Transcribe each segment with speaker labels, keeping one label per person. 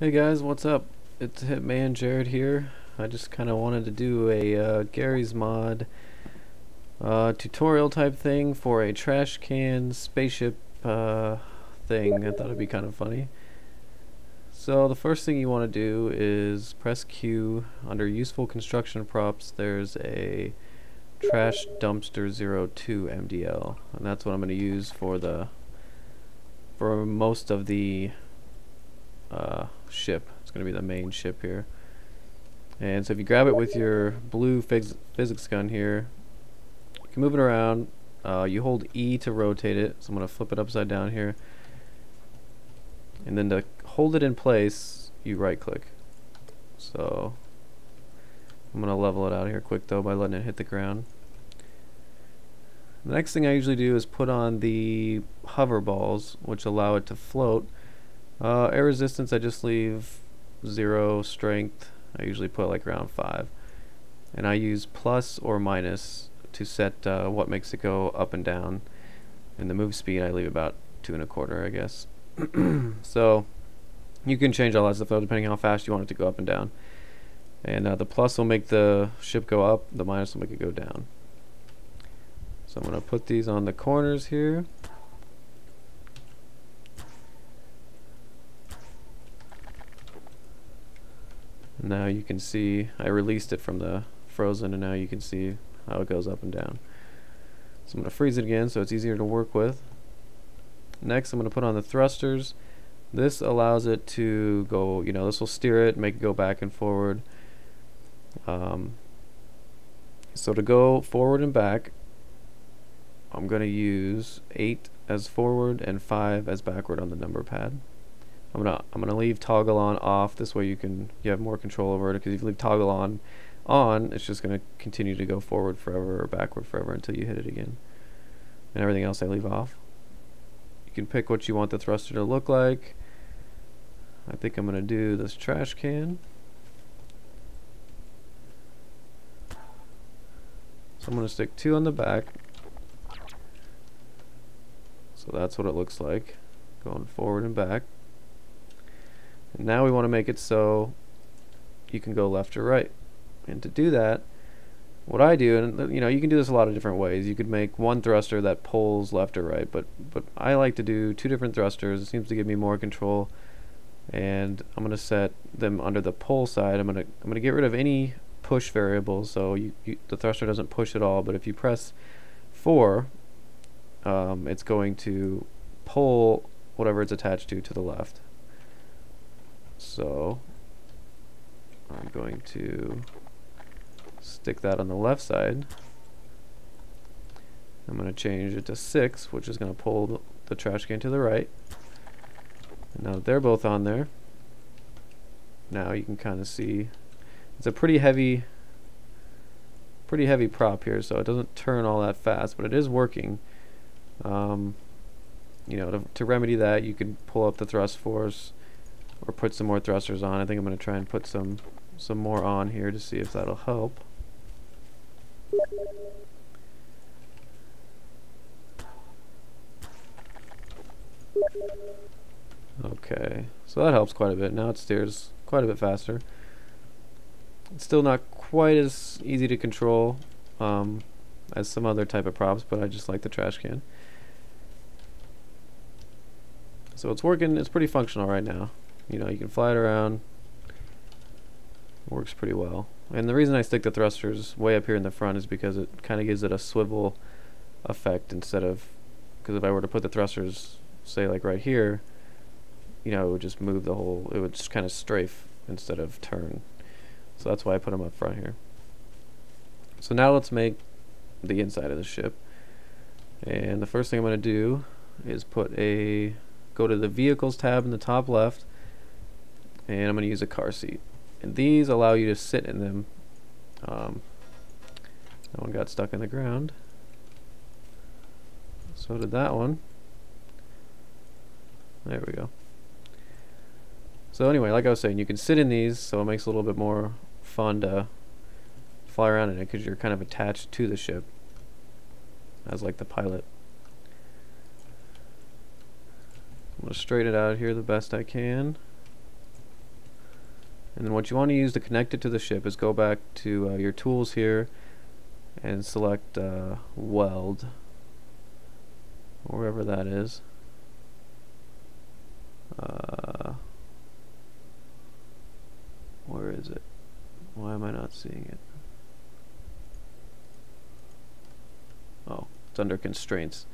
Speaker 1: Hey guys, what's up? It's Hitman Jared here. I just kind of wanted to do a Garry's Mod tutorial type thing for a trash can spaceship thing. I thought it'd be kind of funny. So the first thing you want to do is press Q. Under useful construction props there's a trash dumpster 02 MDL, and that's what I'm going to use for most of the ship. It's going to be the main ship here. And so if you grab it with your blue physics gun here, you can move it around. You hold E to rotate it. So I'm going to flip it upside down here. And then to hold it in place, you right click. So I'm going to level it out here quick though by letting it hit the ground. The next thing I usually do is put on the hover balls, which allow it to float. Air resistance I just leave 0, strength I usually put like around 5, and I use plus or minus to set what makes it go up and down, and the move speed I leave about 2 1/4, I guess. So you can change all that stuff though depending on how fast you want it to go up and down, and the plus will make the ship go up, the minus will make it go down. So I'm going to put these on the corners here. Now you can see I released it from the frozen, and now you can see how it goes up and down. So I'm going to freeze it again so it's easier to work with. Next I'm going to put on the thrusters. This allows it to go, this will steer it, make it go back and forward. So to go forward and back, I'm going to use 8 as forward and 5 as backward on the number pad. I'm gonna leave toggle on off. This way you have more control over it, because if you leave toggle on, it's just gonna continue to go forward forever or backward forever until you hit it again. And everything else I leave off. You can pick what you want the thruster to look like. I think I'm gonna do this trash can. So I'm gonna stick 2 on the back. So that's what it looks like, going forward and back. And now we want to make it so you can go left or right. And to do that, what I do, and you can do this a lot of different ways. You could make one thruster that pulls left or right, but I like to do 2 different thrusters. It seems to give me more control. And I'm going to set them under the pull side. I'm going to get rid of any push variables, so the thruster doesn't push at all. But if you press 4, it's going to pull whatever it's attached to the left. So I'm going to stick that on the left side. I'm going to change it to 6, which is going to pull the trash can to the right. And now that they're both on there, now you can kind of see it's a pretty heavy prop here, so it doesn't turn all that fast, but it is working. To remedy that, you can pull up the thrust force or put some more thrusters on. I think I'm going to try and put some more on here to see if that'll help. Okay, so that helps quite a bit. Now it steers quite a bit faster. It's still not quite as easy to control as some other type of props, but I just like the trash can. So it's working. It's pretty functional right now. You can fly it around. It works pretty well. And the reason I stick the thrusters way up here in the front is because it kind of gives it a swivel effect instead of, because if I were to put the thrusters, say like right here, it would just move the whole, it would just kind of strafe instead of turn. So that's why I put them up front here. So now let's make the inside of the ship. And the first thing I'm going to do is go to the vehicles tab in the top left, and I'm going to use a car seat. And these allow you to sit in them. That one got stuck in the ground. So did that one. There we go. So anyway, like I was saying, you can sit in these, so it makes it a little bit more fun to fly around in it, because you're kind of attached to the ship as like the pilot. I'm going to straighten it out here the best I can. And then what you want to use to connect it to the ship is go back to your tools here and select weld, wherever that is. Where is it? Why am I not seeing it? Oh, it's under constraints.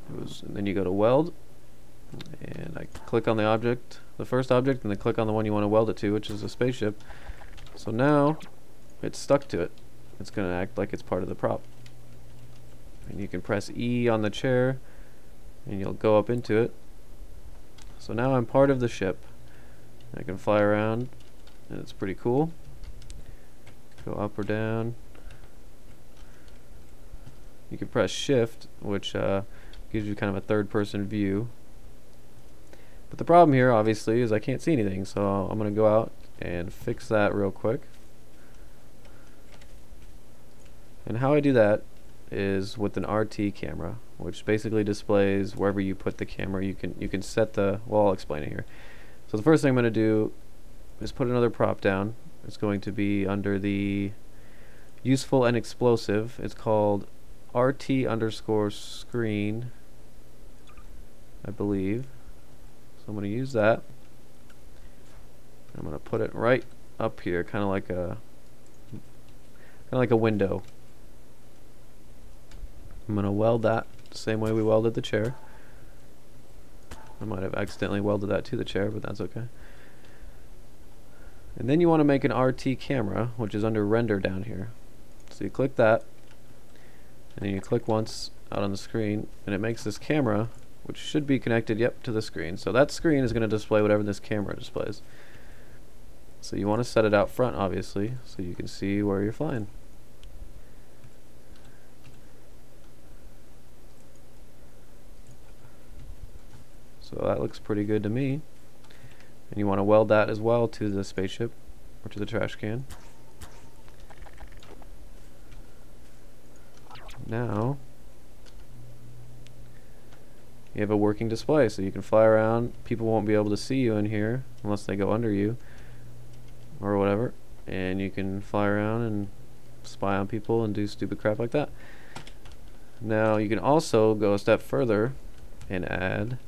Speaker 1: And then you go to weld, and I click on the object, the first object, and then click on the one you want to weld it to, which is a spaceship. So now it's stuck to it. It's going to act like it's part of the prop. And you can press E on the chair and you'll go up into it. So now I'm part of the ship. I can fly around and it's pretty cool. Go up or down. You can press shift, which gives you kind of a third person view. But the problem here obviously is I can't see anything, so I'm going to go out and fix that real quick. And how I do that is with an RT camera, which basically displays wherever you put the camera. You can set the, well, I'll explain it here. So the first thing I'm going to do is put another prop down. It's going to be under the useful and explosive. It's called RT_screen, I believe. So I'm going to use that. I'm going to put it right up here, kind of like a window. I'm going to weld that the same way we welded the chair. I might have accidentally welded that to the chair, but that's okay. And then you want to make an RT camera, which is under render down here. So you click that, and then you click once out on the screen, and it makes this camera, which should be connected, yep, to the screen. So that screen is going to display whatever this camera displays. So you want to set it out front, obviously, so you can see where you're flying. So that looks pretty good to me. And you want to weld that as well to the spaceship, or to the trash can. Now you have a working display, so you can fly around. People won't be able to see you in here unless they go under you or whatever, and you can fly around and spy on people and do stupid crap like that. Now you can also go a step further and add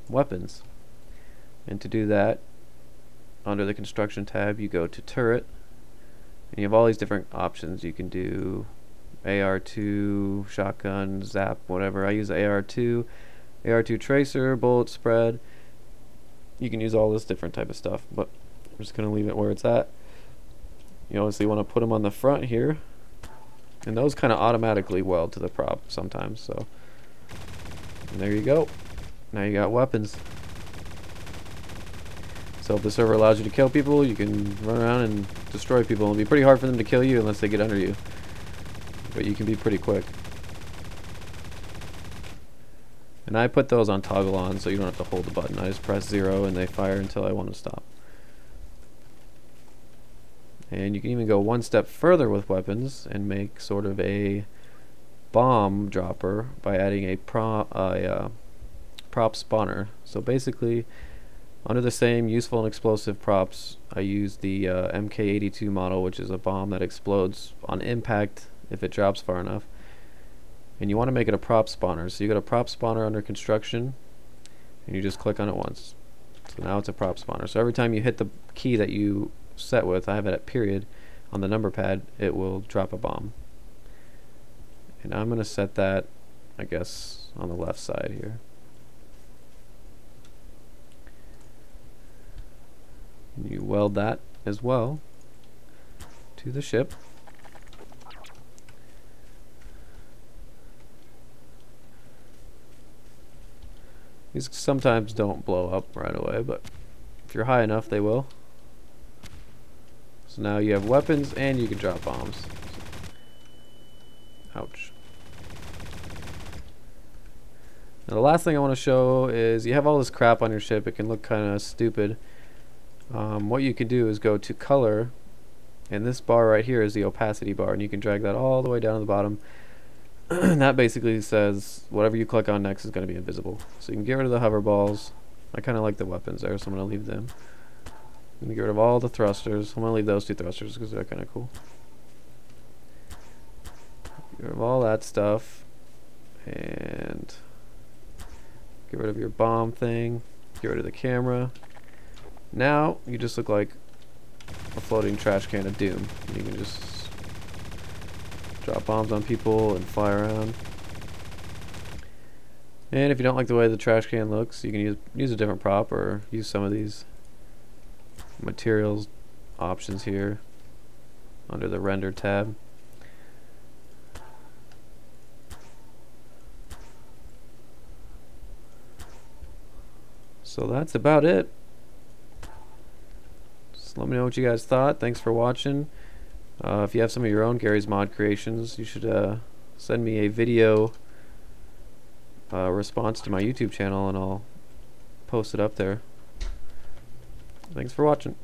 Speaker 1: weapons, and to do that, under the construction tab you go to turret, and you have all these different options. You can do AR2, shotgun, zap, whatever. I use AR2, AR2 tracer, bullet spread. You can use all this different type of stuff, but I'm just going to leave it where it's at. You obviously want to put them on the front here, and those kind of automatically weld to the prop sometimes. So, and there you go. Now you got weapons. So if the server allows you to kill people, you can run around and destroy people. It'll be pretty hard for them to kill you unless they get under you, but you can be pretty quick. And I put those on toggle on, so you don't have to hold the button. I just press 0 and they fire until I want to stop. And you can even go one step further with weapons and make sort of a bomb dropper by adding a prop spawner. So basically, under the same useful and explosive props, I use the MK82 model, which is a bomb that explodes on impact if it drops far enough. And you want to make it a prop spawner. So you got a prop spawner under construction, and you just click on it once. So now it's a prop spawner. So every time you hit the key that you set with, I have it at period, on the number pad, it will drop a bomb. And I'm going to set that, I guess, on the left side here. And you weld that as well to the ship. These sometimes don't blow up right away, but if you're high enough, they will. So now you have weapons and you can drop bombs. Ouch. Now the last thing I want to show is you have all this crap on your ship. It can look kind of stupid. What you can do is go to color, and this bar right here is the opacity bar, and you can drag that all the way down to the bottom. And that basically says whatever you click on next is going to be invisible. So you can get rid of the hover balls, I kind of like the weapons there, so I'm going to leave them. I'm going to get rid of all the thrusters. I'm going to leave those 2 thrusters because they're kind of cool. Get rid of all that stuff. And get rid of your bomb thing. Get rid of the camera. Now, you just look like a floating trash can of doom. You can just drop bombs on people and fly around. And if you don't like the way the trash can looks, you can use a different prop or use some of these materials options here under the render tab. So that's about it. Just let me know what you guys thought. Thanks for watching. If you have some of your own Garry's Mod creations, you should send me a video response to my YouTube channel and I'll post it up there. Thanks for watching.